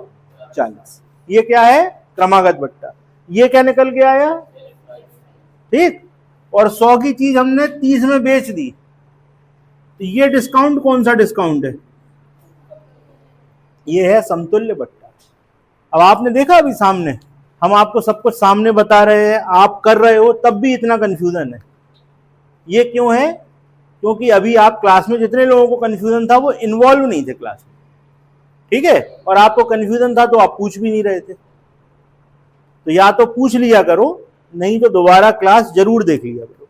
Speaker 1: 40, ये क्या है? क्रमागत बट्टा। ये क्या निकल के आया? ठीक, और 100 की चीज हमने 30 में बेच दी, तो ये डिस्काउंट कौन सा डिस्काउंट है? ये है समतुल्य बट्टा। अब आपने देखा अभी सामने, हम आपको सब कुछ सामने बता रहे हैं, आप कर रहे हो, तब भी इतना कंफ्यूजन है। ये क्यों है? क्योंकि अभी आप क्लास में जितने लोगों को कंफ्यूजन था वो इन्वॉल्व नहीं थे क्लास में। ठीक है, और आपको कंफ्यूजन था तो आप पूछ भी नहीं रहे थे। तो या तो पूछ लिया करो, नहीं तो दोबारा क्लास जरूर देख लिया करो।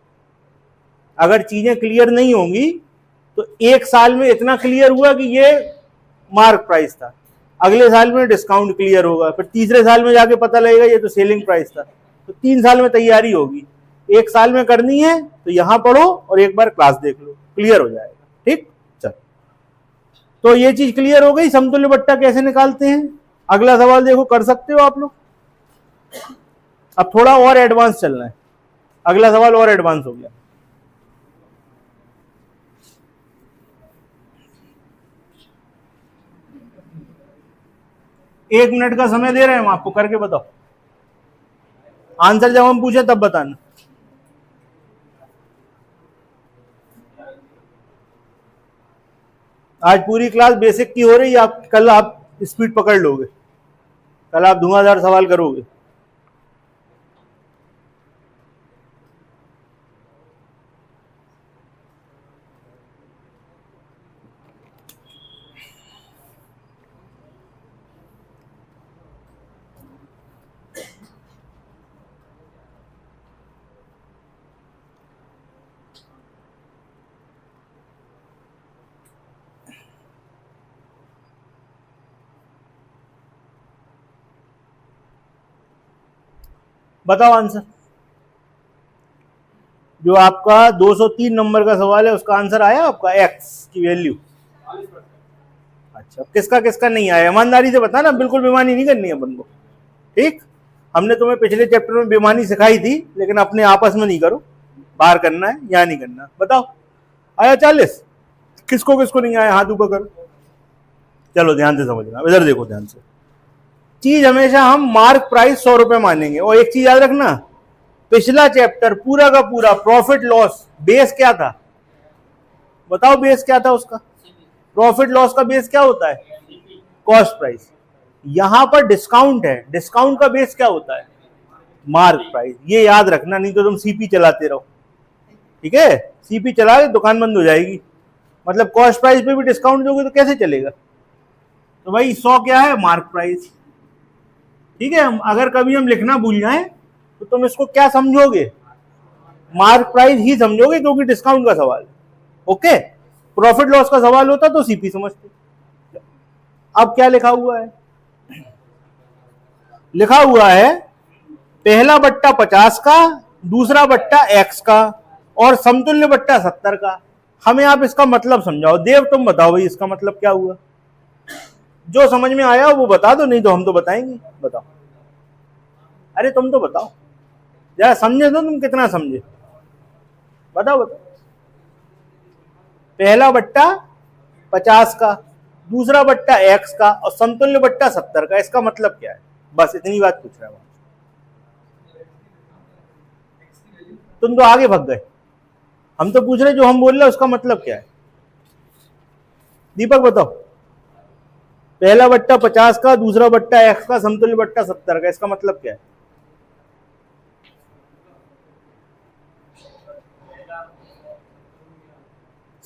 Speaker 1: अगर चीजें क्लियर नहीं होंगी तो एक साल में इतना क्लियर हुआ कि ये मार्क प्राइस था, अगले साल में डिस्काउंट क्लियर होगा, फिर तीसरे साल में जाके पता लगेगा ये तो सेलिंग प्राइस था। तो 3 साल में तैयारी होगी, 1 साल में करनी है तो यहां पढ़ो और एक बार क्लास देख लो, क्लियर हो जाएगा। ठीक, चलो, तो ये चीज क्लियर हो गई। समतुल्य बट्टा कैसे निकालते हैं, अगला सवाल देखो, कर सकते हो आप लोग। अब थोड़ा और एडवांस चलना है, अगला सवाल और एडवांस हो गया। एक मिनट का समय दे रहे हैं हम आपको, करके बताओ। आंसर जब हम पूछे तब बताना। आज पूरी क्लास बेसिक की हो रही है, आप कल आप स्पीड पकड़ लोगे, कल आप धुआंधार सवाल करोगे। बताओ आंसर। जो आपका 203 नंबर का सवाल है उसका आंसर आया आपका, एक्स की वैल्यू। अच्छा, किसका किसका नहीं आया, ईमानदारी से बताना, बिल्कुल बेईमानी नहीं करनी है अपन को। ठीक, हमने तुम्हें पिछले चैप्टर में बेईमानी सिखाई थी, लेकिन अपने आपस में नहीं करो, बाहर करना है या नहीं करना। बताओ, आया 40? किसको किसको नहीं आया, हाथ ऊपर करो। चलो ध्यान से समझना, इधर देखो ध्यान से। चीज हमेशा हम मार्क प्राइस 100 रुपए मानेंगे। और एक चीज याद रखना, पिछला चैप्टर पूरा का पूरा प्रॉफिट लॉस बेस क्या था, बताओ बेस क्या था उसका। प्रॉफिट लॉस का बेस क्या होता है, कॉस्ट प्राइस। यहां पर डिस्काउंट है, डिस्काउंट का बेस क्या होता है, मार्क प्राइस। ये याद रखना, नहीं तो तुम सीपी चलाते रहो। ठीक है, सीपी चला के दुकान बंद हो जाएगी। मतलब कॉस्ट प्राइस पे भी डिस्काउंट दोगे तो कैसे चलेगा। तो भाई 100 क्या है, मार्क प्राइस। ठीक है, अगर कभी हम लिखना भूल जाएं तो तुम इसको क्या समझोगे, मार्क प्राइस ही समझोगे, क्योंकि डिस्काउंट का सवाल है। ओके, प्रॉफिट लॉस का सवाल होता तो सीपी समझते। अब क्या लिखा हुआ है, लिखा हुआ है पहला बट्टा 50 का, दूसरा बट्टा x का, और समतुल्य बट्टा 70 का। हमें आप इसका मतलब समझाओ। देव तुम बताओ भाई इसका मतलब क्या हुआ, जो समझ में आया वो बता दो, नहीं तो हम तो बताएंगे। बताओ, अरे तुम तो बताओ, जरा समझे तो, तुम कितना समझे, बताओ बताओ। पहला बट्टा 50 का, दूसरा बट्टा x का, और समतुल्य बट्टा 70 का, इसका मतलब क्या है, बस इतनी बात पूछ रहा हूं। तुम तो आगे भग गए, हम तो पूछ रहे जो हम बोल रहे उसका मतलब क्या है। दीपक बताओ, पहला बट्टा 50 का, दूसरा बट्टा x का, समतुल्य बट्टा 70 का, इसका मतलब क्या है।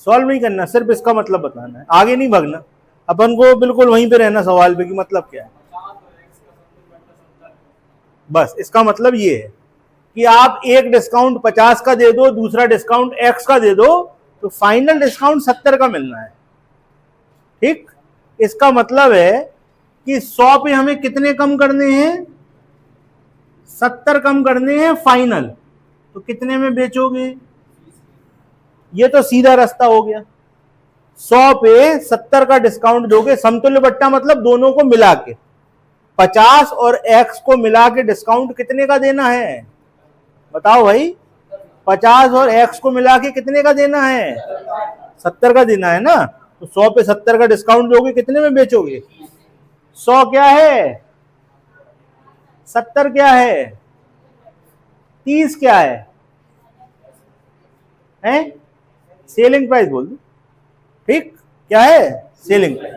Speaker 1: सॉल्व नहीं करना, सिर्फ इसका मतलब बताना है, आगे नहीं भागना। अपन को बिल्कुल वहीं पे रहना सवाल पे कि मतलब क्या है। बस इसका मतलब ये है कि आप एक डिस्काउंट 50 का दे दो, दूसरा डिस्काउंट x का दे दो, तो फाइनल डिस्काउंट 70 का मिलना है। ठीक, इसका मतलब है कि 100 पे हमें कितने कम करने हैं, 70 कम करने हैं फाइनल। तो कितने में बेचोगे, ये तो सीधा रास्ता हो गया। 100 पे 70 का डिस्काउंट दोगे, समतुल्य बट्टा मतलब दोनों को मिला के, 50 और x को मिला के डिस्काउंट कितने का देना है, बताओ भाई। 50 और x को मिला के कितने का देना है, 70 का देना है ना। तो 100 पे 70 का डिस्काउंट दोगे, कितने में बेचोगे। 100 क्या है, 70 क्या है, 30 क्या है, हैं? सेलिंग प्राइस बोल दो। ठीक, क्या है, सेलिंग प्राइस।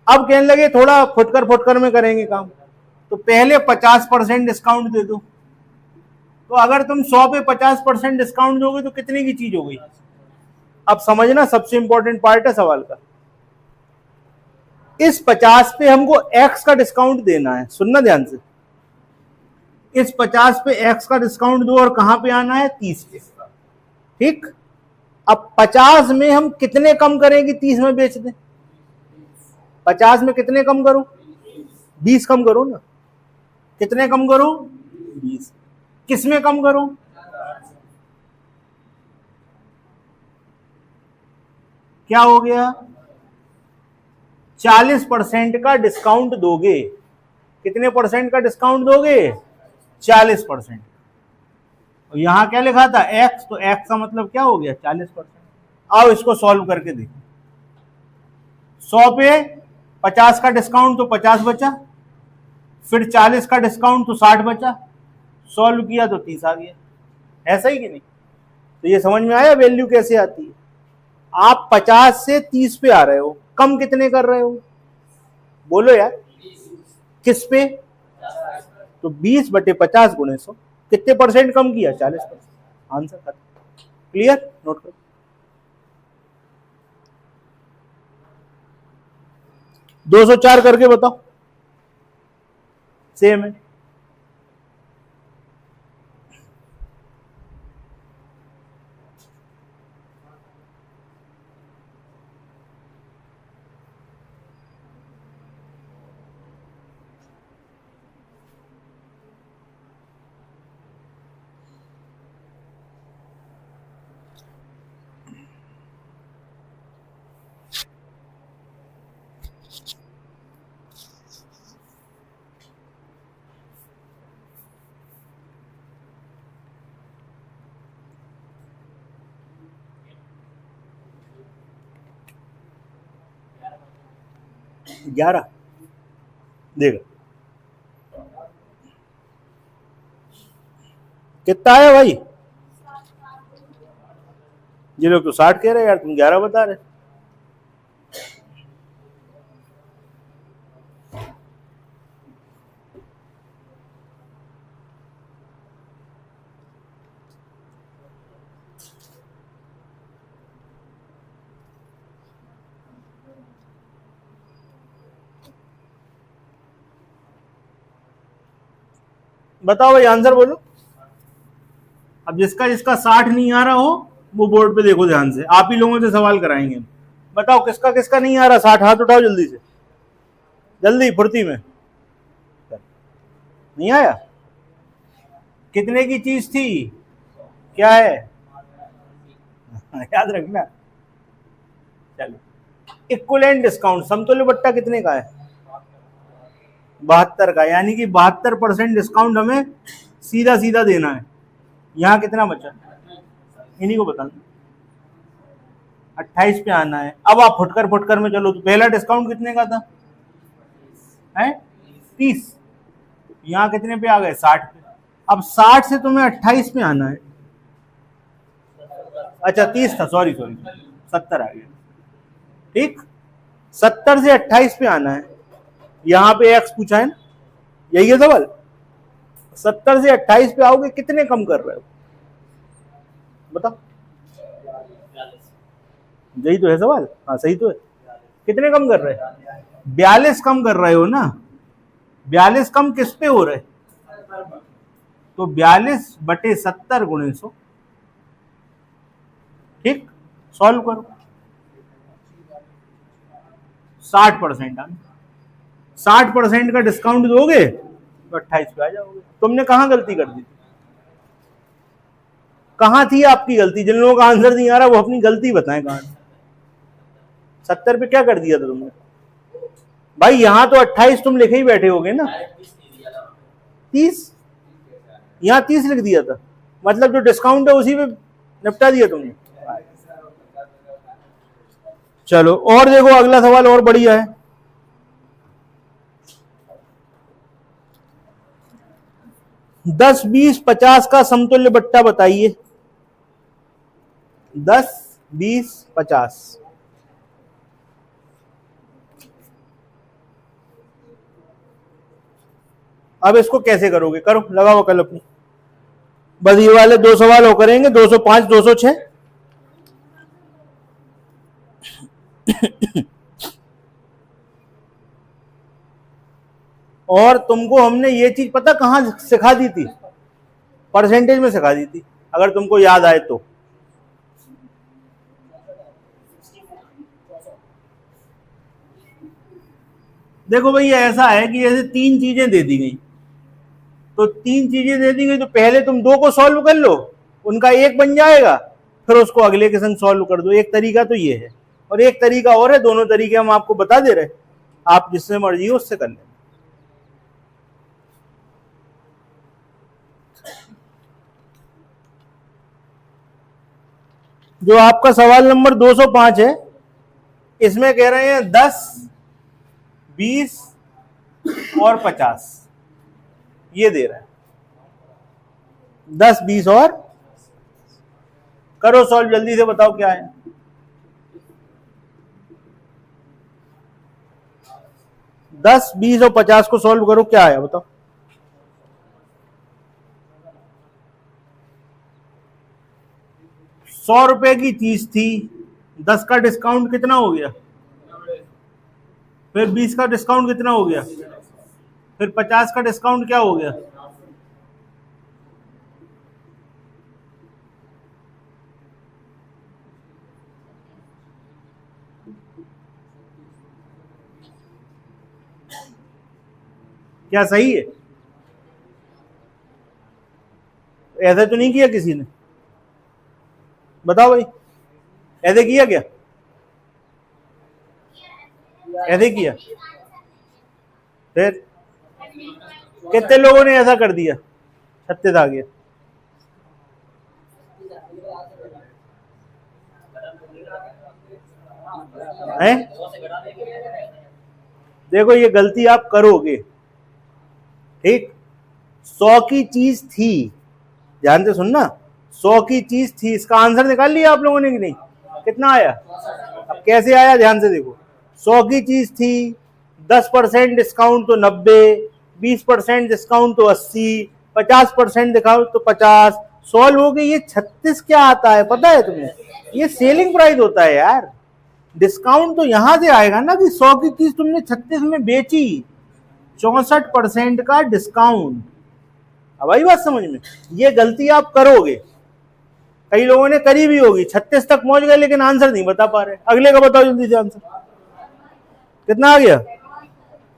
Speaker 1: अब कहने लगे थोड़ा फुटकर फुटकर में करेंगे काम, तो पहले 50% डिस्काउंट दे दो। तो अगर तुम 100 पे 50% डिस्काउंट दोगे तो कितने की चीज हो गई। अब समझना, सबसे इंपॉर्टेंट पार्ट है सवाल का। इस 50 पे हमको x का डिस्काउंट देना है, सुनना ध्यान से, इस 50 पे x का डिस्काउंट दो और कहां पे आना है, 30 पे। ठीक, अब 50 में हम कितने कम करें कि 30 में बेच दें? 50 में कितने कम करूं? 20 कम करो ना। कितने कम करूं? 20। किस में कम करूं? क्या हो गया? 40% का डिस्काउंट दोगे। कितने परसेंट का डिस्काउंट दोगे? 40%। यहां क्या लिखा था? x, तो x का मतलब क्या हो गया? 40%। आओ इसको सॉल्व करके देखो। 100 पे 50 का डिस्काउंट तो 50 बचा, फिर 40 का डिस्काउंट तो 60 बचा, सॉल्व किया तो 30 आ गया। ऐसा ही कि नहीं? तो ये समझ में आया वैल्यू कैसे आती है? आप 50 से 30 पे आ रहे हो, कम कितने कर रहे हो? बोलो यार, किस पे? तो 20 बटे 50 गुणे 100, कितने परसेंट कम किया? 40%। आंसर खत्म। क्लियर? नोट करो। दो 204 करके बताओ। सेम है। ग्यारह देखो कितना है भाई? ये लोग तो 60 कह रहे यार, तुम 11 बता रहे। बताओ भाई, आंसर बोलो। अब जिसका जिसका 60 नहीं आ रहा हो वो बोर्ड पे देखो ध्यान से, आप ही लोगों से सवाल कराएंगे। बताओ किसका किसका नहीं आ रहा 60? हाथ उठाओ जल्दी से, जल्दी फुर्ती में। नहीं आया? कितने की चीज थी? क्या है? याद रखना। चलो, इक्विवेलेंट डिस्काउंट, समतुल्य बट्टा कितने का है? 72 का, यानी कि 72% डिस्काउंट हमें सीधा सीधा देना है। यहां कितना बचा? इन्हीं को बताना। 28 पे आना है। अब आप फुटकर फुटकर में चलो, तो पहला डिस्काउंट कितने का था? है 30। यहां कितने पे आ गए? 60 पे। अब 60 से तुम्हें 28 पे आना है। अच्छा 30 था, सॉरी 70 आ गया। ठीक, 70 से 28 पे आना है। यहां पे x पूछा है ना, यही है सवाल। 70 से 28 पे आओगे, कितने कम कर रहे हो? बताओ, यही तो है सवाल। हाँ सही तो है। कितने कम कर रहे हैं? 42 कम कर रहे हो ना। 42 कम किस पे हो रहे? तो 42 बटे 70 गुणे 100। ठीक, सॉल्व करो। 60% आना। 60% का डिस्काउंट दोगे तो 28 पे आ जाओगे। तुमने कहां गलती कर दी? कहां थी आपकी गलती? जिन लोगों का आंसर नहीं आ रहा वो अपनी गलती बताएं कहां। 70 पे क्या कर दिया था तुमने? भाई यहां तो 28 तुम लिखे ही बैठे होगे ना। 30, यहां 30 लिख दिया था, मतलब जो डिस्काउंट है उसी पे निपटा दिया तुमने। चलो और देखो, अगला सवाल और बढ़िया है। 10, 20, 50 का समतुल्य बट्टा बताइए। 10, 20, 50। अब इसको कैसे करोगे? करो, लगाओ कल अपनी। बस ये वाले 2 सवाल हो करेंगे, 205, 206। और तुमको हमने ये चीज पता कहाँ सिखा दी थी? परसेंटेज में सिखा दी थी, अगर तुमको याद आए तो। देखो भैया ऐसा है कि जैसे 3 चीजें दे दी गई, तो 3 चीजें दे दी गई तो पहले तुम 2 को सॉल्व कर लो, उनका एक बन जाएगा, फिर उसको अगले के संग सॉल्व कर दो। एक तरीका तो ये है, और एक तरीका और है, दोनों तरीके हम आपको बता दे रहे, आप जिससे मर्जी हो उससे कर लें। जो आपका सवाल नंबर 205 है, इसमें कह रहे हैं 10, 20 और 50, ये दे रहा है 10, 20 और, करो सॉल्व जल्दी से, बताओ क्या है। दस, 20 और 50 को सॉल्व करो, क्या आया बताओ। ₹100 की चीज थी, 10 का डिस्काउंट कितना हो गया, फिर 20 का डिस्काउंट कितना हो गया, फिर 50 का डिस्काउंट क्या हो गया। क्या सही है? ऐसा तो नहीं किया किसी ने, बताओ भाई, ऐसे किया क्या? ऐसे किया? फिर कितने लोगों ने ऐसा कर दिया? 36 आ गया है। देखो ये गलती आप करोगे, ठीक। 100 की चीज थी, ध्यान से सुनना, 100 की चीज थी, इसका आंसर निकाल लिया आप लोगों ने कि नहीं? कितना आया? अब कैसे आया ध्यान से देखो, 100 की चीज थी, 10% डिस्काउंट तो 90, 20% डिस्काउंट तो 80, 50% डिस्काउंट तो 50, सॉल्व हो गई। ये 36 क्या आता है पता है तुम्हें? ये सेलिंग प्राइस होता है यार। डिस्काउंट तो यहां से आएगा ना कि 100 की चीज तुमने 36 में बेची, 64% का डिस्काउंट। अब आई बात समझ में? ये गलती आप करोगे, कई लोगों ने करी भी होगी, 36 तक पहुंच गए लेकिन आंसर नहीं बता पा रहे। अगले का बताओ जल्दी से आंसर, कितना आ गया?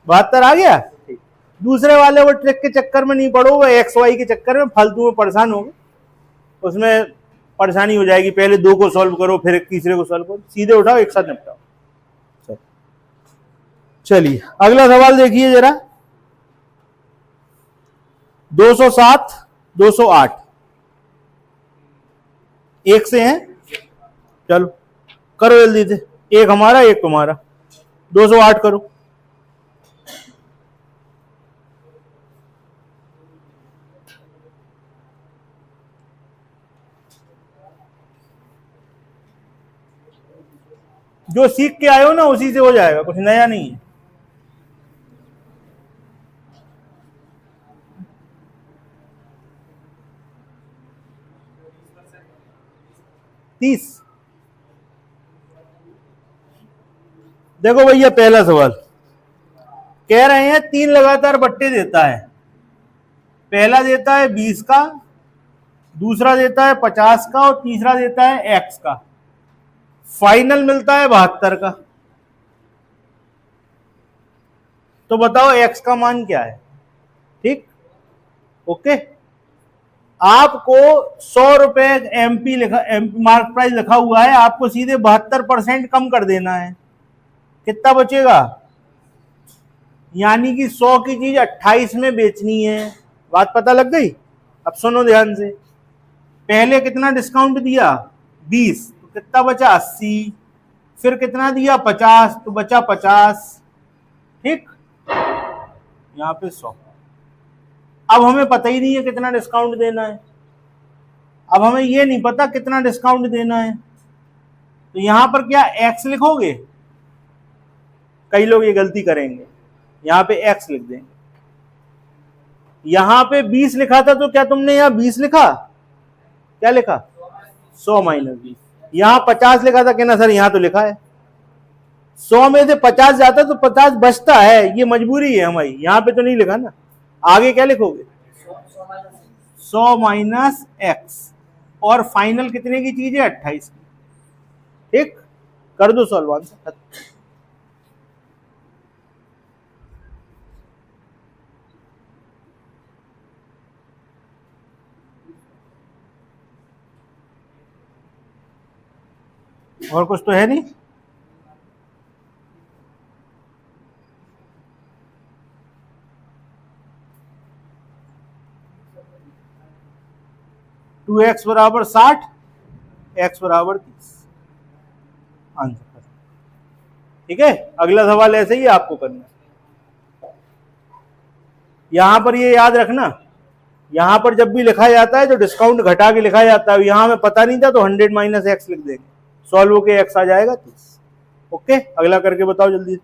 Speaker 1: 72 आ गया। दूसरे वाले वो ट्रिक के चक्कर में नहीं पड़ो, वो एक्स वाई के चक्कर में फालतू में परेशान हो, उसमें परेशानी हो जाएगी। पहले 2 को सॉल्व करो, फिर तीसरे को सॉल्व करो, सीधे उठाओ एक साथ निपटाओ। चलिए अगला सवाल देखिए जरा, 207, 208 एक से हैं, चलो करो जल्दी से, एक हमारा एक तुम्हारा, 208 करो। जो सीख के आए हो ना उसी से हो जाएगा, कुछ नया नहीं है। तीस। देखो भैया पहला सवाल कह रहे हैं 3 लगातार बट्टे देता है, पहला देता है 20 का, दूसरा देता है 50 का, और तीसरा देता है x का, फाइनल मिलता है 72 का। तो बताओ x का मान क्या है? ठीक, ओके। आपको 100 रुपए एमपी लिखा, मार्क प्राइस लिखा हुआ है, आपको सीधे 72% कम कर देना है, कितना बचेगा? यानी कि 100 की चीज 28 में बेचनी है। बात पता लग गई? अब सुनो ध्यान से, पहले कितना डिस्काउंट दिया? 20, तो कितना बचा? 80, फिर कितना दिया? 50, तो बचा 50, ठीक, यहां पे 100। अब हमें पता ही नहीं है कितना डिस्काउंट देना है, अब हमें ये नहीं पता कितना डिस्काउंट देना है, तो यहां पर क्या x लिखोगे? कई लोग ये गलती करेंगे, यहां पे x लिख देंगे। यहां पे 20 लिखा था तो क्या तुमने यहां 20 लिखा? क्या लिखा? 100 - 20। यहां 50 लिखा था, कहना सर यहां तो लिखा है, 100 में से 50 जाता तो 50 बचता है, ये मजबूरी है हमारी। यहां पे तो नहीं लिखा ना, आगे क्या लिखोगे? 100 माइनस एक्स, और फाइनल कितने की चीज है? 28 की। ठीक, कर दो सॉल्व आंसर। और कुछ तो है नहीं। टू एक्स बराबर 60, एक्स बराबर 30, आंसर। ठीक है, अगला सवाल ऐसे ही आपको करना है। यहां पर ये याद रखना, यहां पर जब भी लिखा जाता है तो डिस्काउंट घटा के लिखा जाता है। यहां में पता नहीं था तो 100 माइनस एक्स लिख देंगे, सॉल्व होके एक्स आ जाएगा 30। ओके, अगला करके बताओ जल्दी।